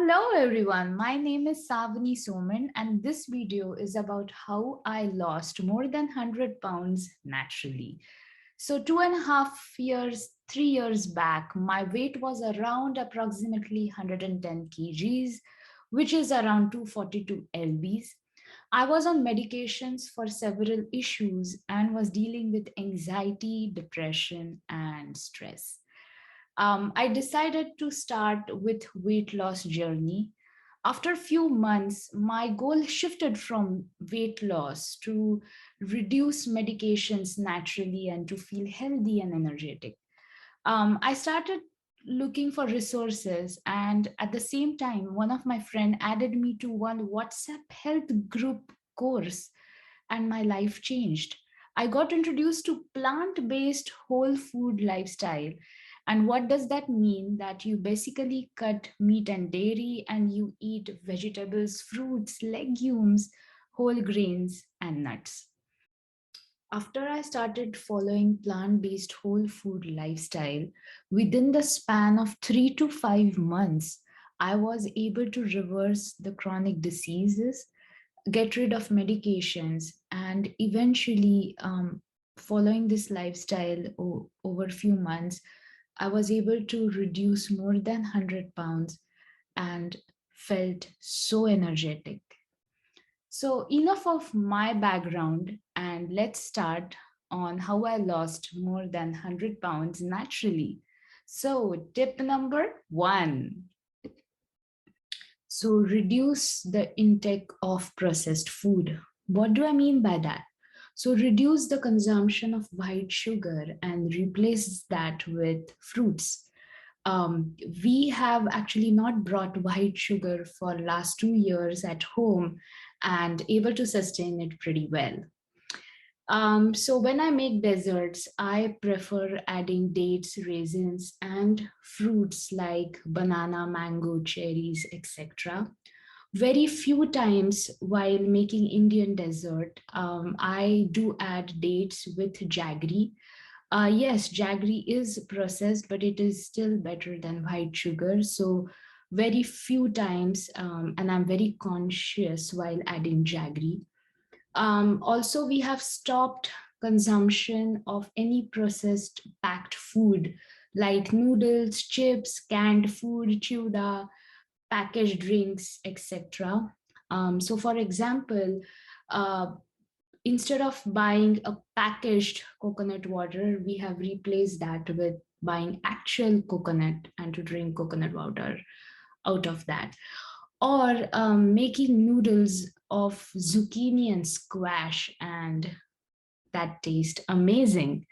Hello everyone, my name is Savani Soman and this video is about how I lost more than 100 pounds naturally. So 2.5 years, 3 years back, my weight was around approximately 110 kgs, which is around 242 lbs. I was on medications for several issues and was dealing with anxiety, depression, and stress. I decided to start with weight loss journey. After a few months, my goal shifted from weight loss to reduce medications naturally and to feel healthy and energetic. I started looking for resources, and at the same time, one of my friend added me to one WhatsApp health group course, and my life changed. I got introduced to plant-based whole food lifestyle. And what does that mean? That you basically cut meat and dairy and you eat vegetables, fruits, legumes, whole grains, and nuts. After I started following plant-based whole food lifestyle, within the span of 3 to 5 months, I was able to reverse the chronic diseases, get rid of medications, and eventually, following this lifestyle over a few months, I was able to reduce more than 100 pounds and felt so energetic. So, enough of my background, and let's start on how I lost more than 100 pounds naturally. So, tip number one. So, reduce the intake of processed food. What do I mean by that? So, reduce the consumption of white sugar and replace that with fruits. We have actually not brought white sugar for last 2 years at home and able to sustain it pretty well. So when I make desserts, I prefer adding dates, raisins, and fruits like banana, mango, cherries, etc. Very few times while making Indian dessert, I do add dates with jaggery. Yes, jaggery is processed, but it is still better than white sugar. So very few times, and I'm very conscious while adding jaggery. Also, we have stopped consumption of any processed packed food like noodles, chips, canned food, chowder, packaged drinks, etc. So, for example, uh, instead of buying a packaged coconut water, we have replaced that with buying actual coconut and to drink coconut water out of that, or making noodles of zucchini and squash, and that taste amazing.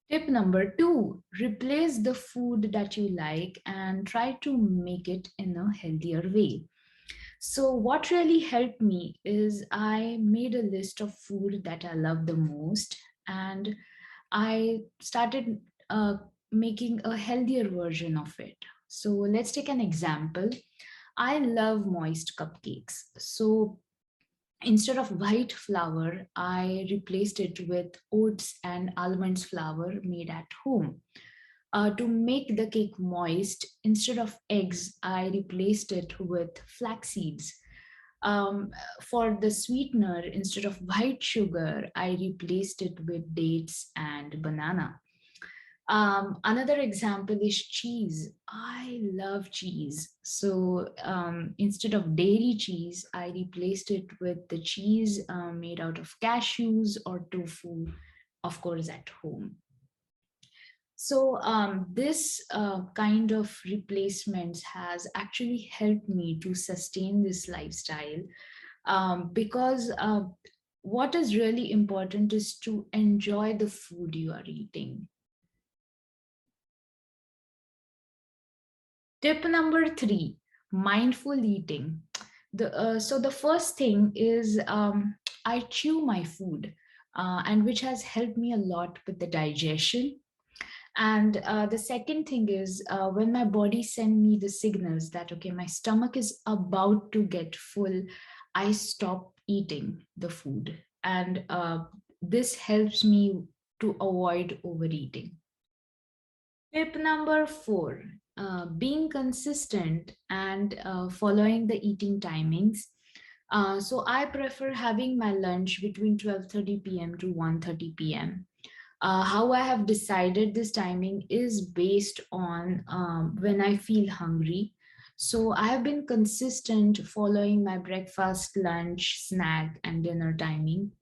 Tip number two, replace the food that you like and try to make it in a healthier way. So, what really helped me is I made a list of food that I love the most, and I started making a healthier version of it. So, let's take an example. I love moist cupcakes. So, instead of white flour, I replaced it with oats and almonds flour made at home. To make the cake moist, instead of eggs, I replaced it with flax seeds. For the sweetener, instead of white sugar, I replaced it with dates and banana. Another example is cheese. I love cheese. So instead of dairy cheese, I replaced it with the cheese made out of cashews or tofu, of course, at home. So this kind of replacements has actually helped me to sustain this lifestyle, because what is really important is to enjoy the food you are eating. Tip number three, mindful eating. So the first thing is, I chew my food, and which has helped me a lot with the digestion. And the second thing is, when my body send me the signals that, okay, my stomach is about to get full, I stop eating the food. And this helps me to avoid overeating. Tip number 4, being consistent and following the eating timings. So I prefer having my lunch between 12:30 p.m. to 1:30 p.m. How I have decided this timing is based on when I feel hungry. So I have been consistent following my breakfast, lunch, snack, and dinner timing.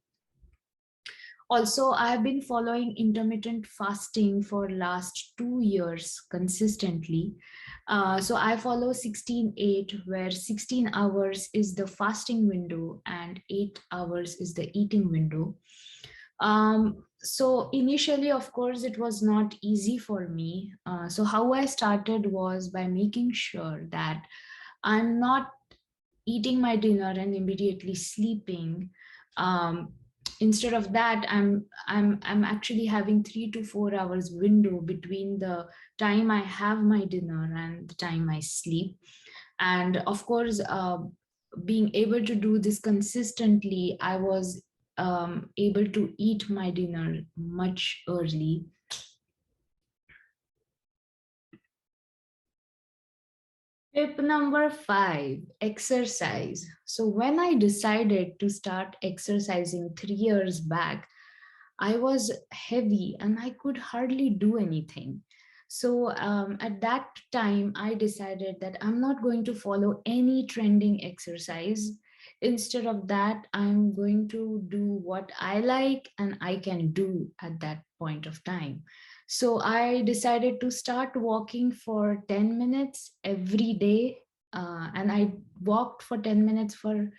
Also, I have been following intermittent fasting for last 2 years consistently. So I follow 16/8, where 16 hours is the fasting window and 8 hours is the eating window. So initially, of course, it was not easy for me. So how I started was by making sure that I'm not eating my dinner and immediately sleeping. um, Instead of that, I'm actually having 3 to 4 hours window between the time I have my dinner and the time I sleep. And of course, being able to do this consistently, I was able to eat my dinner much early. Tip number 5, exercise. So, when I decided to start exercising 3 years back, I was heavy and I could hardly do anything. So, at that time, I decided that I'm not going to follow any trending exercise. Instead of that, I'm going to do what I like and I can do at that point of time. So I decided to start walking for 10 minutes every day. And I walked for 10 minutes for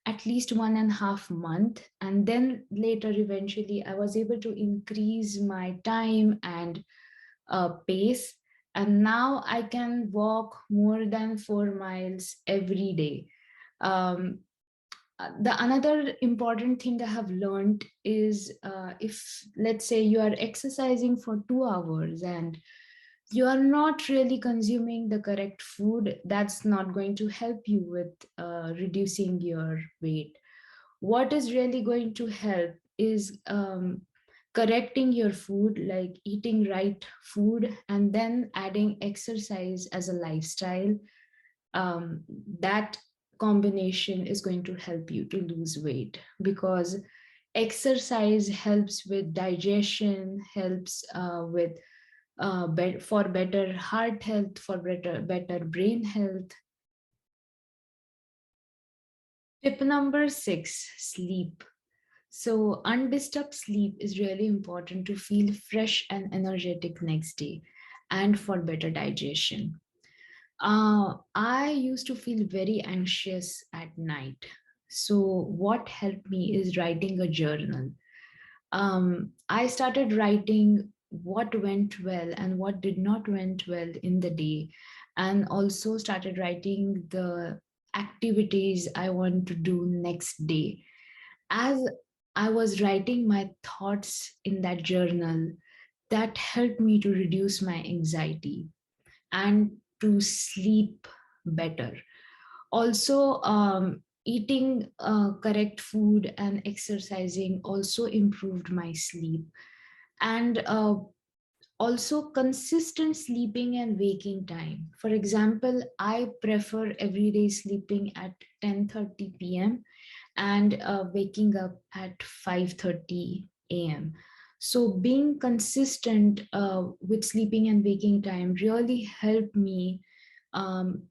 at least 1.5 months. And then later, eventually, I was able to increase my time and pace. And now I can walk more than 4 miles every day. Um, the another important thing I have learned is, if let's say you are exercising for 2 hours and you are not really consuming the correct food, that's not going to help you with reducing your weight. What is really going to help is correcting your food, like eating right food and then adding exercise as a lifestyle. um, that combination is going to help you to lose weight, because exercise helps with digestion, helps with for better heart health, for better brain health. Tip number 6, sleep. So undisturbed sleep is really important to feel fresh and energetic next day and for better digestion. I used to feel very anxious at night. So, what helped me is writing a journal. I started writing what went well and what did not went well in the day, and also started writing the activities I want to do next day. As I was writing my thoughts in that journal, that helped me to reduce my anxiety and to sleep better. Also, eating correct food and exercising also improved my sleep. And also, consistent sleeping and waking time. For example, I prefer everyday sleeping at 10:30 p.m. and waking up at 5:30 a.m. So being consistent with sleeping and waking time really helped me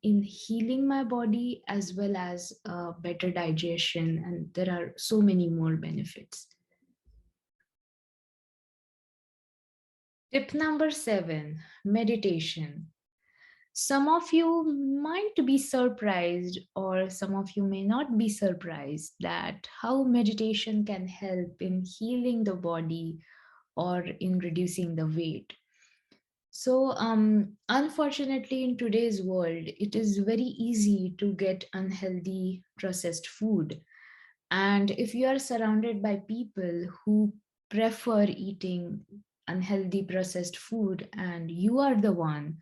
in healing my body as well as better digestion, and there are so many more benefits. Tip number 7, meditation. Some of you might be surprised, or some of you may not be surprised, that how meditation can help in healing the body or in reducing the weight. So, unfortunately, in today's world, it is very easy to get unhealthy processed food. And if you are surrounded by people who prefer eating unhealthy processed food, and you are the one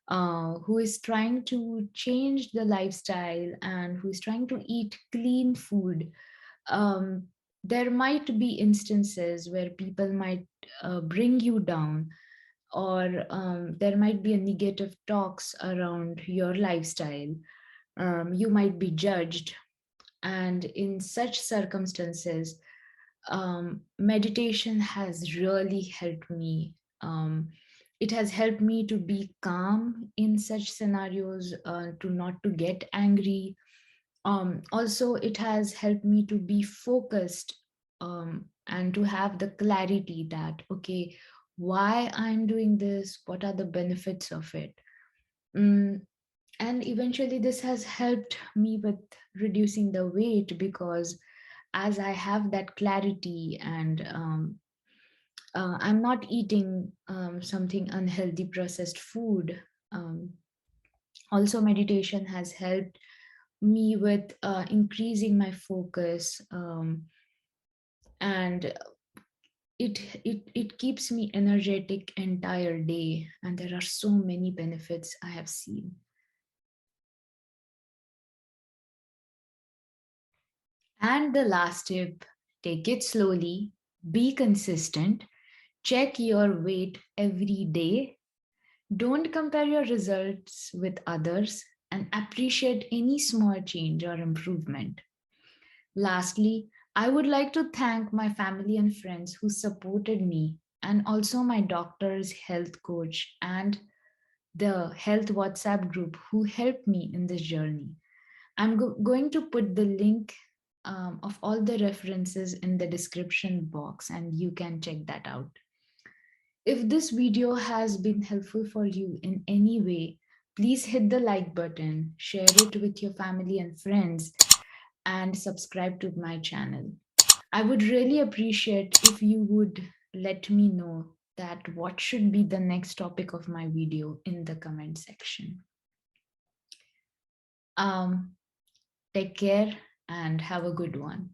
who is trying to change the lifestyle and who is trying to eat clean food, um, there might be instances where people might bring you down. or there might be a negative talks around your lifestyle. You might be judged, and in such circumstances, meditation has really helped me. It has helped me to be calm in such scenarios, to not to get angry. Also, it has helped me to be focused, and to have the clarity that, okay, why I'm doing this, what are the benefits of it. Mm, and eventually, this has helped me with reducing the weight, because as I have that clarity, and I'm not eating something unhealthy, processed food. Um, Also, meditation has helped me with increasing my focus, and it keeps me energetic entire day, and there are so many benefits I have seen. And the last tip, take it slowly, be consistent, check your weight every day, don't compare your results with others, and appreciate any small change or improvement. Lastly, I would like to thank my family and friends who supported me, and also my doctor's health coach and the health WhatsApp group who helped me in this journey. I'm going to put the link of all the references in the description box, and you can check that out. If this video has been helpful for you in any way, please hit the like button, share it with your family and friends, and subscribe to my channel. I would really appreciate if you would let me know that what should be the next topic of my video in the comment section. Um, Take care and have a good one.